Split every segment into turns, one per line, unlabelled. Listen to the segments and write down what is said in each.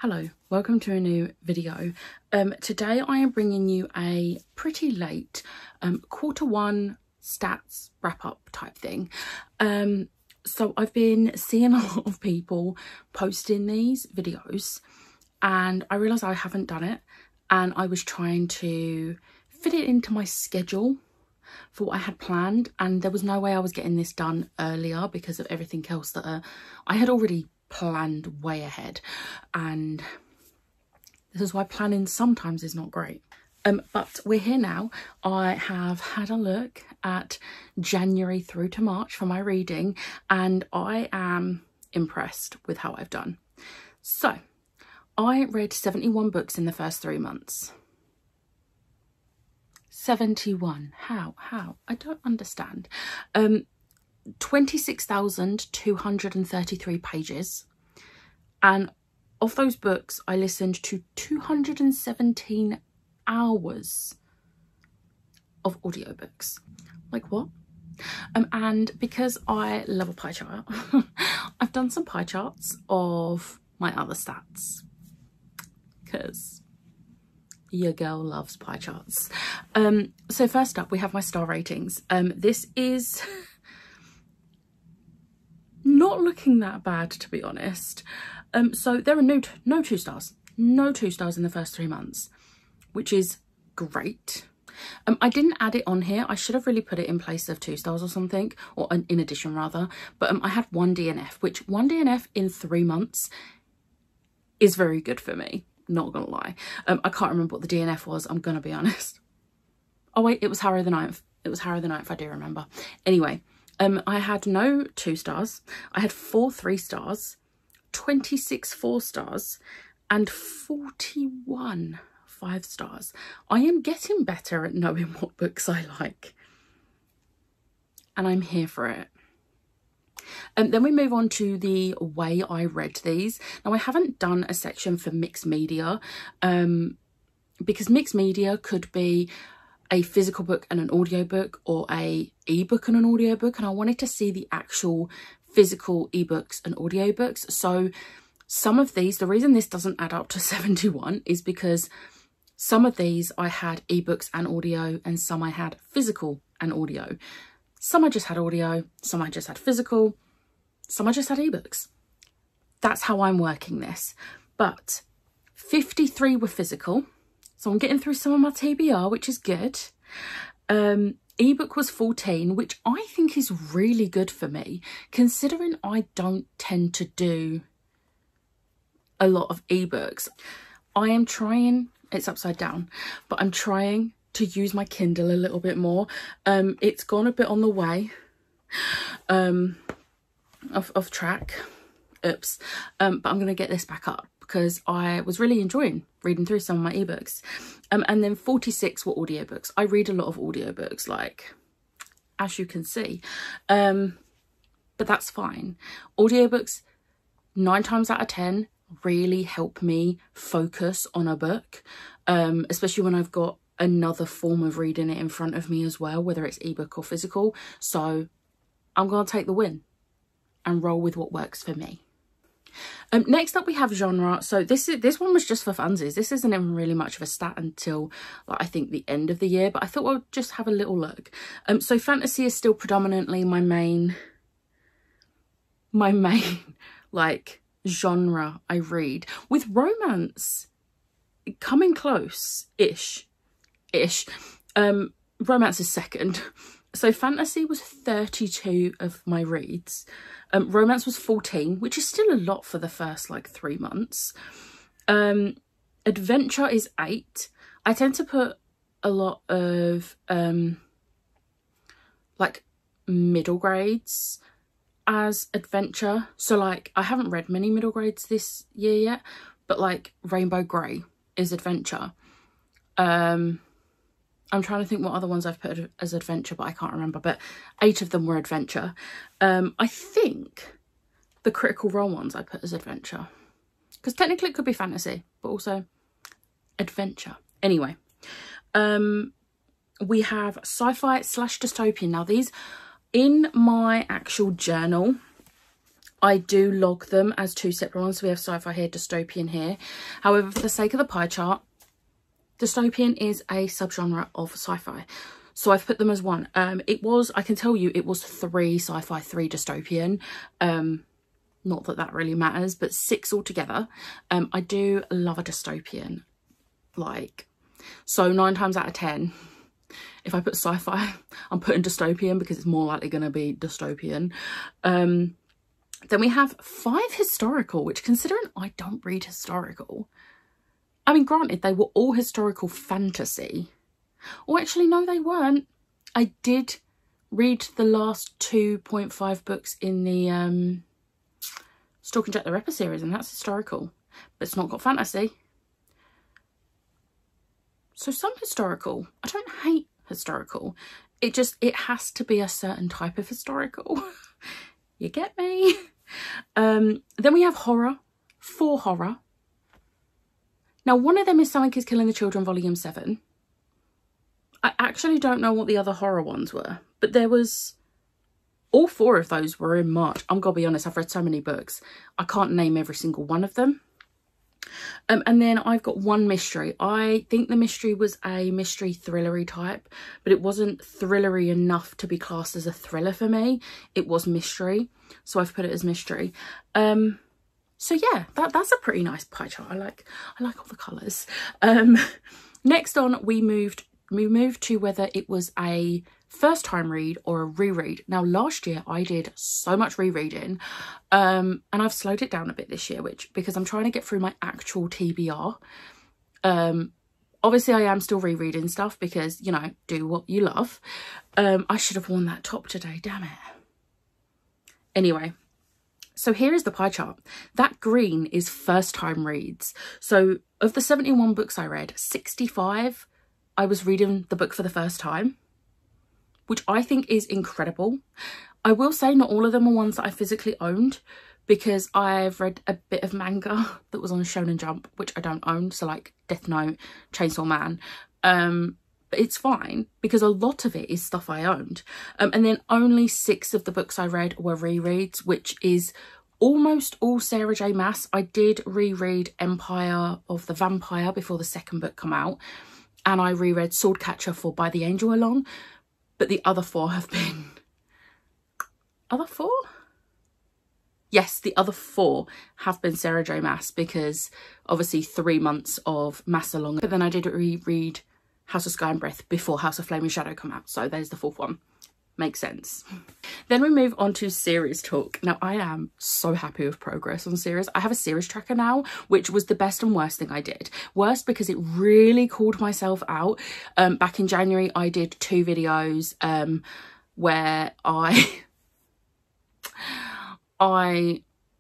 Hello, welcome to a new video. Today I am bringing you a pretty late Q1 stats wrap up type thing. So I've been seeing a lot of people posting these videos and I realised I haven't done it, and I was trying to fit it into my schedule for what I had planned, and there was no way I was getting this done earlier because of everything else that I had already planned way ahead, and this is why planning sometimes is not great. But we're here now. I have had a look at January through to March for my reading, and I am impressed with how I've done. So I read 71 books in the first 3 months. 71. How? I don't understand. 26,233 pages, and of those books I listened to 217 hours of audiobooks. Like, what? And because I love a pie chart, I've done some pie charts of my other stats because your girl loves pie charts. So first up we have my star ratings. This is not looking that bad, to be honest. So there are no 2 stars. No 2 stars in the first 3 months, which is great. I didn't add it on here. I should have really put it in place of 2 stars or something, or in addition rather. But I had 1 DNF, which 1 DNF in 3 months is very good for me, not gonna lie. I can't remember what the DNF was, I'm gonna be honest. Oh wait, it was Harrow the Ninth. It was Harrow the Ninth, I do remember. Anyway, I had no 2 stars. I had 4 3 stars, 26 4 stars, and 41 5 stars. I am getting better at knowing what books I like, and I'm here for it. Then we move on to the way I read these. Now I haven't done a section for mixed media, because mixed media could be a physical book and an audiobook, or a ebook and an audiobook, and I wanted to see the actual physical ebooks and audiobooks. So some of these, the reason this doesn't add up to 71 is because some of these I had ebooks and audio, and some I had physical and audio. Some I just had audio, some I just had physical, some I just had ebooks. That's how I'm working this. But 53 were physical, so I'm getting through some of my TBR, which is good. Ebook was 14, which I think is really good for me, considering I don't tend to do a lot of ebooks. I am trying, it's upside down, but I'm trying to use my Kindle a little bit more. It's gone a bit on the way of track. Oops. But I'm going to get this back up because I was really enjoying reading through some of my ebooks. And then 46 were audiobooks. I read a lot of audiobooks, like, as you can see. But that's fine. Audiobooks, 9 times out of 10, really help me focus on a book, especially when I've got another form of reading it in front of me as well, whether it's ebook or physical. So I'm going to take the win and roll with what works for me. Next up we have genre. So this one was just for funsies. This isn't even really much of a stat until, like, I think the end of the year, but I thought I'd just have a little look. So fantasy is still predominantly my main like genre I read, with romance coming close-ish. Romance is second. So fantasy was 32 of my reads. Romance was 14, which is still a lot for the first like 3 months. Adventure is 8. I tend to put a lot of like middle grades as adventure. So like I haven't read many middle grades this year yet, but like Rainbow Grey is adventure. I'm trying to think what other ones I've put as adventure, but I can't remember, but 8 of them were adventure. I think the Critical Role ones I put as adventure, because technically it could be fantasy, but also adventure. Anyway, we have sci-fi / dystopian. Now these, in my actual journal, I do log them as 2 separate ones. So we have sci-fi here, dystopian here. However, for the sake of the pie chart, dystopian is a subgenre of sci-fi. So I've put them as one. It was, I can tell you, it was 3 sci-fi, 3 dystopian. Not that that really matters, but 6 altogether. I do love a dystopian. Like, so 9 times out of 10, if I put sci-fi, I'm putting dystopian because it's more likely going to be dystopian. Then we have 5 historical, which, considering I don't read historical, I mean, granted, they were all historical fantasy. Or actually, no, they weren't. I did read the last 2.5 books in the Stalking Jack the Ripper series, and that's historical, but it's not got fantasy. So some historical. I don't hate historical. It has to be a certain type of historical. You get me? Then we have horror. 4 horror. Now, one of them is Something is Killing the Children, Volume 7. I actually don't know what the other horror ones were, but there was... all 4 of those were in March. I'm gonna be honest, I've read so many books, I can't name every single one of them. And then I've got 1 mystery. I think the mystery was a mystery thrillery type, but it wasn't thrillery enough to be classed as a thriller for me. It was mystery, so I've put it as mystery. So yeah, that's a pretty nice pie chart. I like all the colours. Next on, we moved to whether it was a first time read or a reread. Now, last year I did so much rereading, and I've slowed it down a bit this year, because I'm trying to get through my actual TBR. Obviously I am still rereading stuff because, you know, do what you love. I should have worn that top today, damn it. Anyway, so here is the pie chart. That green is first time reads. So of the 71 books I read, 65 I was reading the book for the first time, which I think is incredible. I will say not all of them are ones that I physically owned, because I've read a bit of manga that was on Shonen Jump, which I don't own. So like Death Note, Chainsaw Man. But it's fine because a lot of it is stuff I owned. And then only 6 of the books I read were rereads, which is almost all Sarah J Maas. I did reread Empire of the Vampire before the 2nd book come out. And I reread Swordcatcher for By the Angel Along. But the other 4 have been... Other 4? Yes, the other 4 have been Sarah J Maas, because obviously 3 months of Maas along. But then I did reread House of Sky and Breath before House of Flame and Shadow come out. So there's the 4th one. Makes sense. Then we move on to series talk. Now, I am so happy with progress on series. I have a series tracker now, which was the best and worst thing I did. Worst because it really called myself out. Back in January, I did 2 videos where I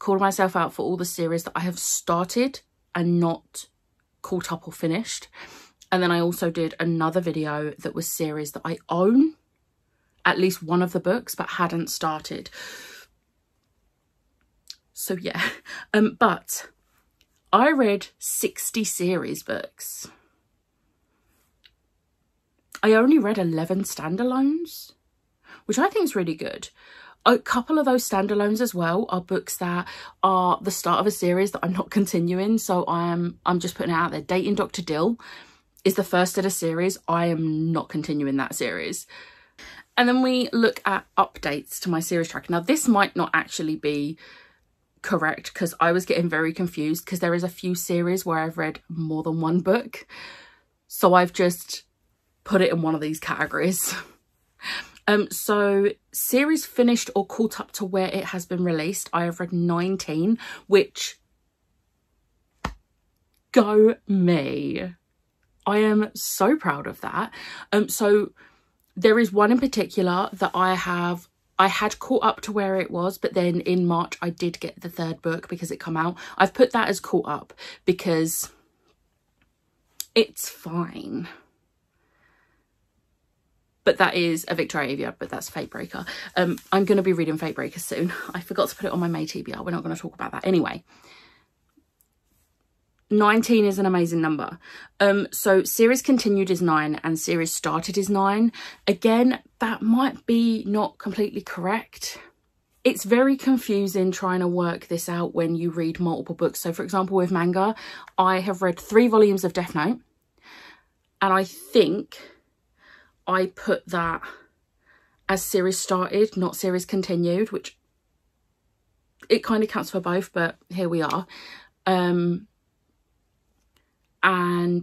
called myself out for all the series that I have started and not caught up or finished. And then I also did another video that was series that I own, at least one of the books, but hadn't started. So yeah, but I read 60 series books. I only read 11 standalones, which I think is really good. A couple of those standalones as well are books that are the start of a series that I'm not continuing. So I'm just putting it out there. Dating Dr. Dill is the first in a series. I am not continuing that series. And then we look at updates to my series tracker. Now, this might not actually be correct because I was getting very confused, because there is a few series where I've read more than 1 book. So I've just put it in one of these categories. So series finished or caught up to where it has been released, I have read 19, which, go me. I am so proud of that. So there is one in particular that I had caught up to where it was, but then in March I did get the 3rd book because it come out. I've put that as caught up because it's fine. But that is a Victoria Avia, but that's Fatebreaker. I'm going to be reading Fatebreaker soon. I forgot to put it on my May TBR. We're not going to talk about that. Anyway, 19 is an amazing number. So series continued is 9 and series started is 9. Again, that might be not completely correct. it's very confusing trying to work this out when you read multiple books. So for example, with manga, I have read 3 volumes of Death Note, and I think I put that as series started, not series continued, which it kind of counts for both, but here we are. And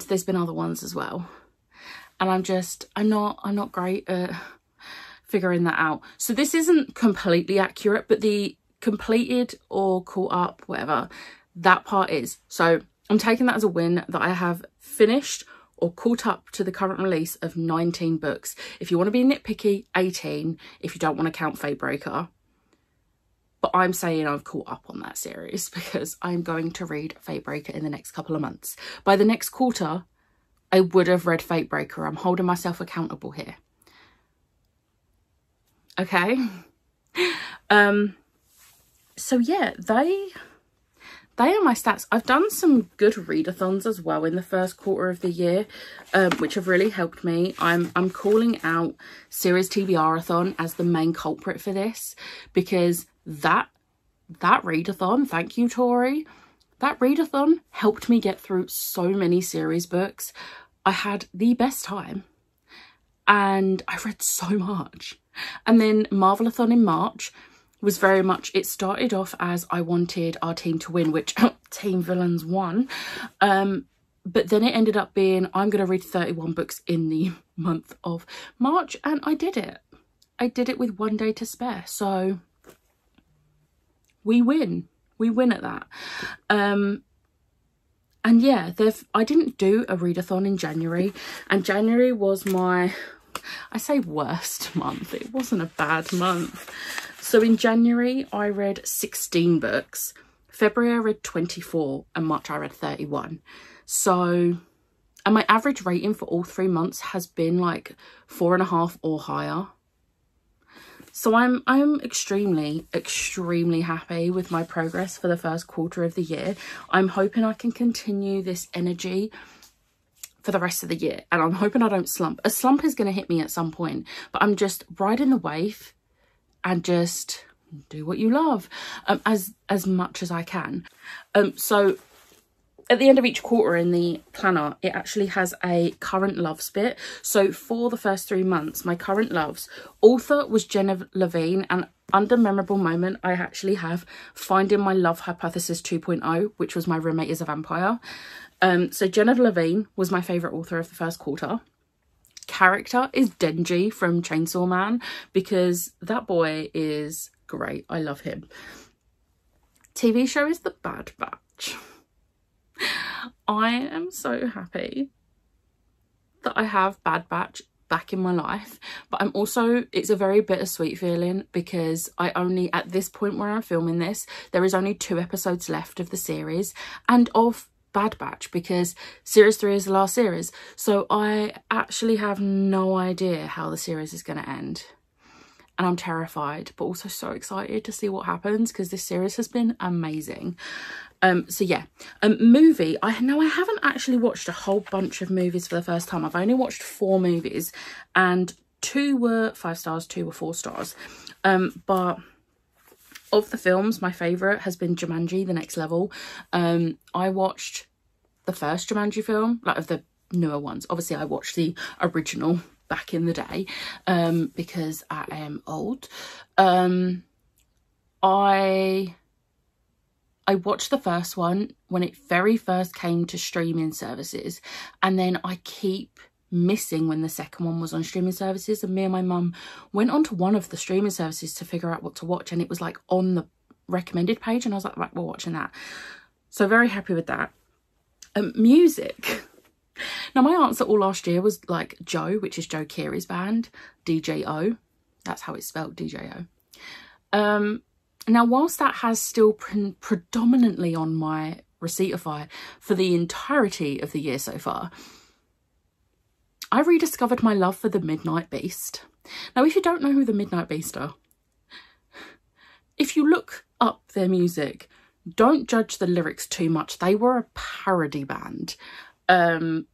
there's been other ones as well, and I'm not great at figuring that out. So this isn't completely accurate, but the completed or caught up, whatever, that part is. So I'm taking that as a win that I have finished or caught up to the current release of 19 books. If you want to be nitpicky, 18, if you don't want to count Fatebreaker. But I'm saying I've caught up on that series because I'm going to read Fatebreaker in the next couple of months. By the next quarter, I would have read Fatebreaker. I'm holding myself accountable here. Okay. So yeah, they are my stats. I've done some good readathons as well in the first quarter of the year, which have really helped me. I'm calling out Series TBR-a-thon as the main culprit for this, because that readathon, thank you Tori, that readathon helped me get through so many series books. I had the best time and I read so much. And then Marvelathon in March was very much, it started off as I wanted our team to win, which Team Villains won. But then it ended up being, I'm going to read 31 books in the month of March. And I did it. I did it with 1 day to spare. So we win. We win at that. And yeah, I didn't do a readathon in January. And January was my, I say worst month. It wasn't a bad month. So in January, I read 16 books. February, I read 24. And March, I read 31. So, and my average rating for all 3 months has been like 4.5 or higher. So I'm extremely happy with my progress for the first quarter of the year. I'm hoping I can continue this energy for the rest of the year. And I'm hoping I don't slump. A slump is going to hit me at some point. But I'm just riding the wave and just do what you love as much as I can. So at the end of each quarter in the planner, it actually has a current loves bit. So for the first 3 months, my current loves, author was Jenna Levine, and under memorable moment, I actually have Finding My Love Hypothesis 2.0, which was My Roommate is a Vampire. So Jenna Levine was my favourite author of the first quarter. Character is Denji from Chainsaw Man, because that boy is great. I love him. TV show is The Bad Batch. I am so happy that I have Bad Batch back in my life, but I'm also, it's a very bittersweet feeling, because I only, at this point where I'm filming this, there is only 2 episodes left of the series and of Bad Batch, because series 3 is the last series. So I actually have no idea how the series is going to end. And I'm terrified, but also so excited to see what happens, because this series has been amazing. So yeah, movie. I haven't actually watched a whole bunch of movies for the first time. I've only watched 4 movies, and 2 were 5 stars, 2 were 4 stars. But of the films, my favourite has been Jumanji: The Next Level. I watched the first Jumanji film, like of the newer ones. Obviously, I watched the original back in the day, because I am old. I watched the first one when it very first came to streaming services, and then I keep missing when the second one was on streaming services, and me and my mum went onto one of the streaming services to figure out what to watch, and it was like on the recommended page, and I was like, right, we're watching that. So very happy with that. Music. Now, my answer all last year was like Joe, which is Joe Keery's band, DJO. That's how it's spelled, DJO. Now, whilst that has still been predominantly on my Receiptify for the entirety of the year so far, I rediscovered my love for the Midnight Beast. Now, if you don't know who the Midnight Beast are, if you look up their music, don't judge the lyrics too much. They were a parody band. And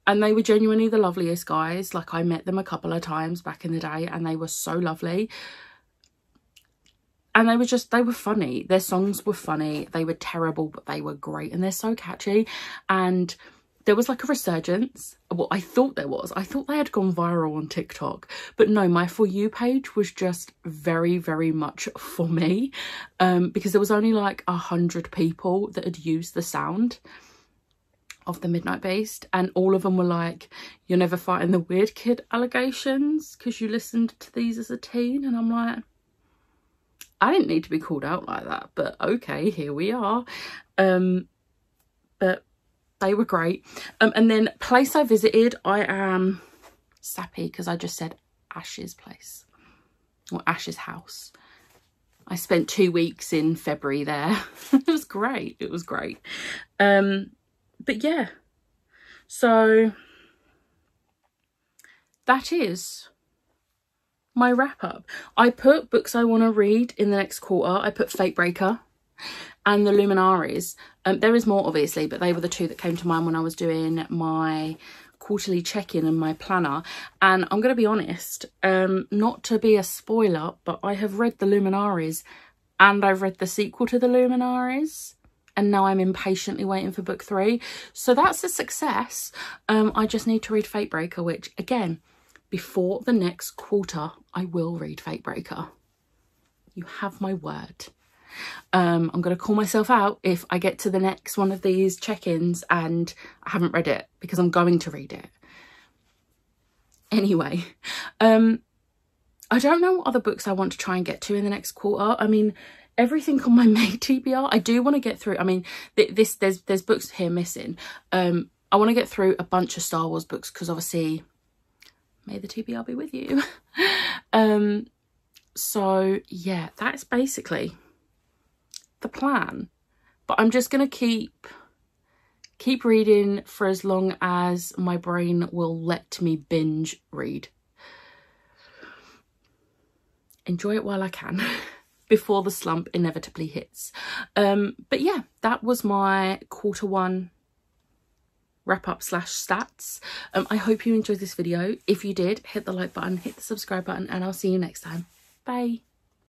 they were genuinely the loveliest guys. Like, I met them a couple of times back in the day, and they were so lovely. And they were funny. Their songs were funny. They were terrible, but they were great. And they're so catchy. And there was like a resurgence. Well, I thought there was. I thought they had gone viral on TikTok. But no, my For You page was just very, very much for me. Because there was only like 100 people that had used the sound of the Midnight Beast. And all of them were like, you're never fighting the weird kid allegations because you listened to these as a teen. And I'm like, I didn't need to be called out like that, but okay, here we are. But they were great. And then place I visited, I am sappy because I just said Ash's place or Ash's house. I spent 2 weeks in February there. It was great. It was great. But yeah, so that is my wrap up. I put books I want to read in the next quarter. I put Fate Breaker and The Luminaries. There is more obviously, but they were the two that came to mind when I was doing my quarterly check-in and my planner. And I'm going to be honest, not to be a spoiler, but I have read The Luminaries and I've read the sequel to The Luminaries. And now I'm impatiently waiting for book 3. So that's a success. I just need to read Fate Breaker, which again, before the next quarter, I will read Fate Breaker. You have my word. I'm going to call myself out if I get to the next one of these check-ins and I haven't read it, because I'm going to read it. Anyway, I don't know what other books I want to try and get to in the next quarter. I mean, everything on my May TBR, I do want to get through. I mean, there's books here missing. I want to get through a bunch of Star Wars books because obviously, may the TBR be with you. So yeah, that's basically the plan. But I'm just going to keep reading for as long as my brain will let me binge read. Enjoy it while I can before the slump inevitably hits. But yeah, that was my quarter 1 wrap up / stats. I hope you enjoyed this video. If you did, hit the like button, hit the subscribe button, and I'll see you next time. Bye.